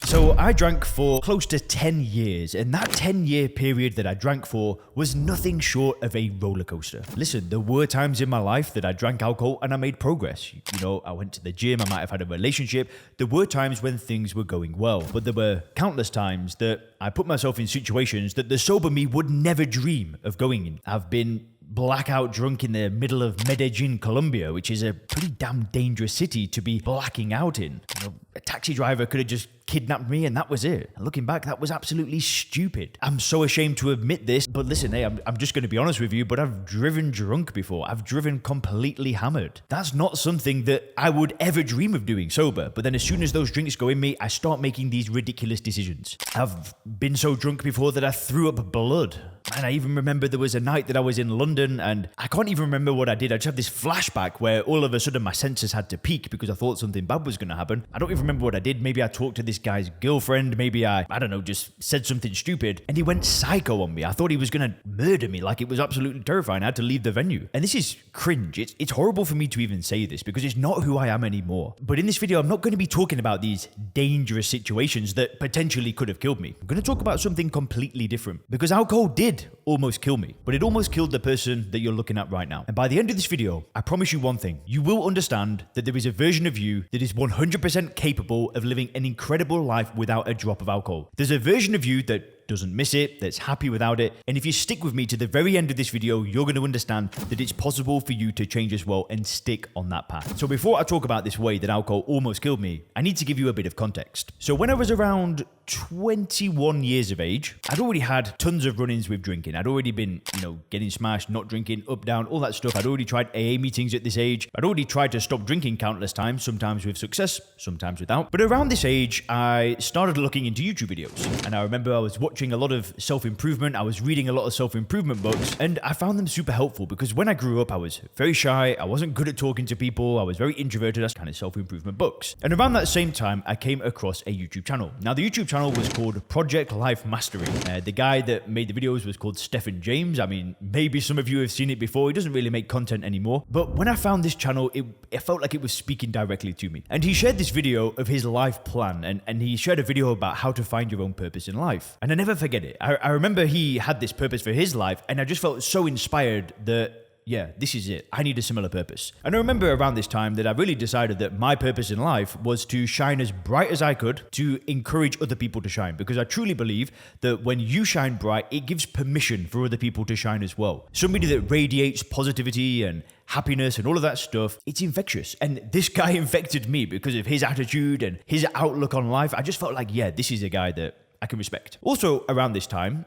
So I drank for close to 10 years, and that 10-year period that I drank for was nothing short of a roller coaster. Listen, there were times in my life that I drank alcohol and I made progress. You know, I went to the gym, I might have had a relationship. There were times when things were going well, but there were countless times that I put myself in situations that the sober me would never dream of going in. I've been blackout drunk in the middle of Medellin, Colombia, which is a pretty damn dangerous city to be blacking out in. You know, a taxi driver could have just kidnapped me and that was it. And looking back, that was absolutely stupid. I'm so ashamed to admit this, but listen, hey, I'm just going to be honest with you, but I've driven drunk before. I've driven completely hammered. That's not something that I would ever dream of doing sober. But then as soon as those drinks go in me, I start making these ridiculous decisions. I've been so drunk before that I threw up blood. And I even remember there was a night that I was in London and I can't even remember what I did. I just have this flashback where all of a sudden my senses had to peak because I thought something bad was going to happen. I don't even remember what I did. Maybe I talked to this guy's girlfriend. Maybe I don't know, just said something stupid. And he went psycho on me. I thought he was going to murder me. Like, it was absolutely terrifying. I had to leave the venue. And this is cringe. It's horrible for me to even say this because it's not who I am anymore. But in this video, I'm not going to be talking about these dangerous situations that potentially could have killed me. I'm going to talk about something completely different because alcohol did almost kill me, but it almost killed the person that you're looking at right now. And by the end of this video, I promise you one thing. You will understand that there is a version of you that is 100% capable of living an incredible life without a drop of alcohol. There's a version of you that doesn't miss it, that's happy without it. And if you stick with me to the very end of this video, you're going to understand that it's possible for you to change as well and stick on that path. So before I talk about this way that alcohol almost killed me, I need to give you a bit of context. So when I was around 21 years of age, I'd already had tons of run-ins with drinking. I'd already been, getting smashed, not drinking, up, down, all that stuff. I'd already tried AA meetings at this age. I'd already tried to stop drinking countless times, sometimes with success, sometimes without. But around this age, I started looking into YouTube videos. And I remember I was watching a lot of self-improvement. I was reading a lot of self-improvement books, and I found them super helpful because when I grew up, I was very shy. I wasn't good at talking to people. I was very introverted. That's kind of self-improvement books. And around that same time, I came across a YouTube channel. Now, the YouTube channel was called Project Life Mastery. The guy that made the videos was called Stephen James. I mean, maybe some of you have seen it before. He doesn't really make content anymore. But when I found this channel, it felt like it was speaking directly to me. And he shared this video of his life plan, and he shared a video about how to find your own purpose in life. And I never forget it. I remember he had this purpose for his life, and I just felt so inspired that, yeah, this is it. I need a similar purpose. And I remember around this time that I really decided that my purpose in life was to shine as bright as I could to encourage other people to shine. Because I truly believe that when you shine bright, it gives permission for other people to shine as well. Somebody that radiates positivity and happiness and all of that stuff, it's infectious. And this guy infected me because of his attitude and his outlook on life. I just felt like, yeah, this is a guy that I can respect. Also, around this time,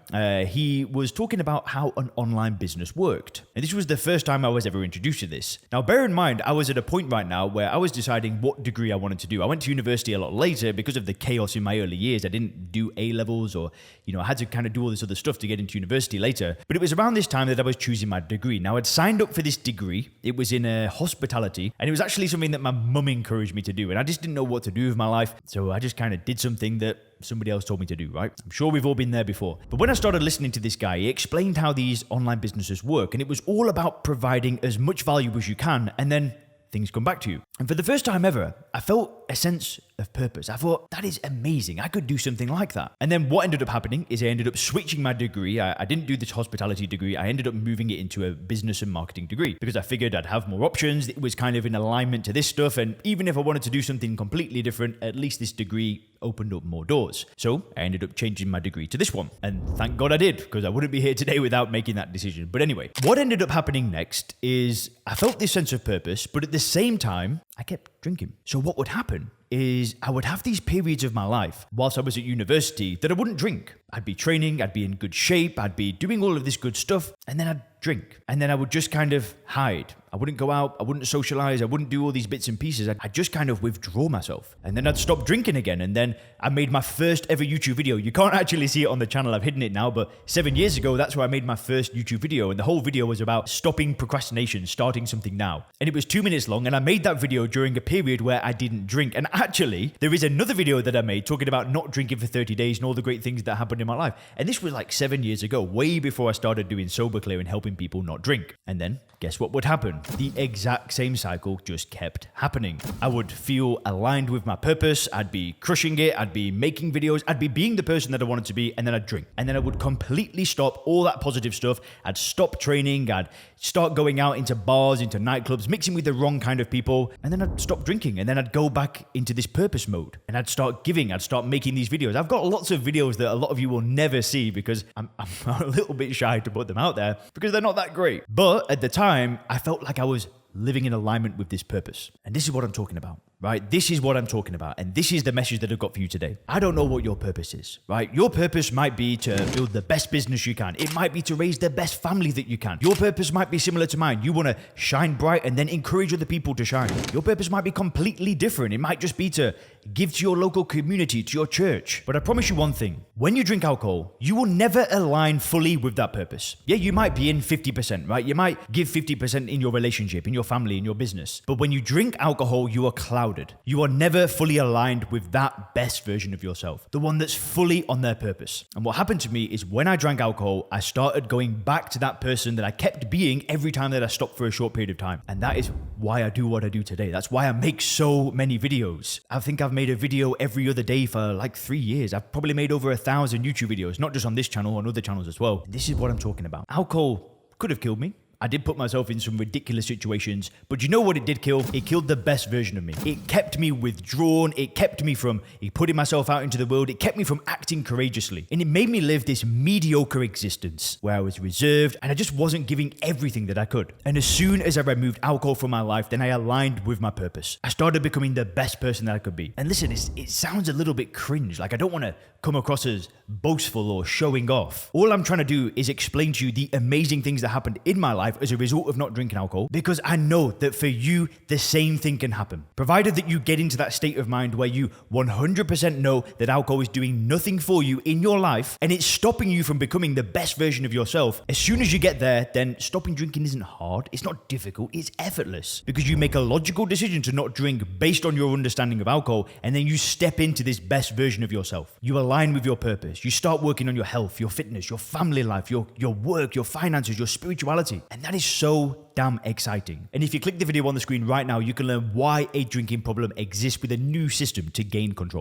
he was talking about how an online business worked. And this was the first time I was ever introduced to this. Now, bear in mind, I was at a point right now where I was deciding what degree I wanted to do. I went to university a lot later because of the chaos in my early years. I didn't do A-levels or, I had to kind of do all this other stuff to get into university later. But it was around this time that I was choosing my degree. Now, I'd signed up for this degree. It was in hospitality. And it was actually something that my mum encouraged me to do. And I just didn't know what to do with my life. So I just kind of did something that somebody else told me to do, right? I'm sure we've all been there before. But when I started listening to this guy, he explained how these online businesses work. And it was all about providing as much value as you can, and then things come back to you. And for the first time ever, I felt a sense of purpose. I thought, that is amazing. I could do something like that. And then what ended up happening is I ended up switching my degree. I didn't do this hospitality degree. I ended up moving it into a business and marketing degree because I figured I'd have more options. It was kind of in alignment to this stuff. And even if I wanted to do something completely different, at least this degree opened up more doors. So I ended up changing my degree to this one. And thank God I did, because I wouldn't be here today without making that decision. But anyway, what ended up happening next is I felt this sense of purpose, but at the same time, I kept drinking. So what would happen is I would have these periods of my life whilst I was at university that I wouldn't drink. I'd be training, I'd be in good shape, I'd be doing all of this good stuff, and then I'd drink. And then I would just kind of hide. I wouldn't go out, I wouldn't socialize, I wouldn't do all these bits and pieces. I'd just kind of withdraw myself. And then I'd stop drinking again. And then I made my first ever YouTube video. You can't actually see it on the channel, I've hidden it now, but 7 years ago, that's where I made my first YouTube video. And the whole video was about stopping procrastination, starting something now. And it was 2 minutes long, and I made that video during a period where I didn't drink. And actually, there is another video that I made talking about not drinking for 30 days and all the great things that happened in my life. And this was like 7 years ago, way before I started doing Sober Clear and helping people not drink. And then guess what would happen? The exact same cycle just kept happening. I would feel aligned with my purpose. I'd be crushing it. I'd be making videos. I'd be being the person that I wanted to be. And then I'd drink. And then I would completely stop all that positive stuff. I'd stop training. I'd start going out into bars, into nightclubs, mixing with the wrong kind of people. And then I'd stop drinking. And then I'd go back into this purpose mode. And I'd start giving. I'd start making these videos. I've got lots of videos that a lot of you will never see because I'm a little bit shy to put them out there because they're not that great. But at the time, I felt like I was living in alignment with this purpose. And this is what I'm talking about, right? This is what I'm talking about. And this is the message that I've got for you today. I don't know what your purpose is, right? Your purpose might be to build the best business you can. It might be to raise the best family that you can. Your purpose might be similar to mine. You want to shine bright and then encourage other people to shine. Your purpose might be completely different. It might just be to give to your local community, to your church. But I promise you one thing. When you drink alcohol, you will never align fully with that purpose. Yeah, you might be in 50%, right? You might give 50% in your relationship, in your family, in your business. But when you drink alcohol, you are clouded. You are never fully aligned with that best version of yourself, the one that's fully on their purpose. And what happened to me is when I drank alcohol, I started going back to that person that I kept being every time that I stopped for a short period of time. And that is why I do what I do today. That's why I make so many videos. I think I've made a video every other day for like 3 years. I've probably made over 1,000 YouTube videos, not just on this channel, on other channels as well. And this is what I'm talking about. Alcohol could have killed me. I did put myself in some ridiculous situations, but you know what it did kill? It killed the best version of me. It kept me withdrawn. It kept me from putting myself out into the world. It kept me from acting courageously. And it made me live this mediocre existence where I was reserved and I just wasn't giving everything that I could. And as soon as I removed alcohol from my life, then I aligned with my purpose. I started becoming the best person that I could be. And listen, it sounds a little bit cringe. Like I don't want to come across as boastful or showing off. All I'm trying to do is explain to you the amazing things that happened in my life as a result of not drinking alcohol, because I know that for you, the same thing can happen. Provided that you get into that state of mind where you 100% know that alcohol is doing nothing for you in your life and it's stopping you from becoming the best version of yourself. As soon as you get there, then stopping drinking isn't hard. It's not difficult. It's effortless because you make a logical decision to not drink based on your understanding of alcohol, and then you step into this best version of yourself. You align with your purpose. You start working on your health, your fitness, your family life, your work, your finances, your spirituality. And that is so damn exciting. And if you click the video on the screen right now, you can learn why a drinking problem exists with a new system to gain control.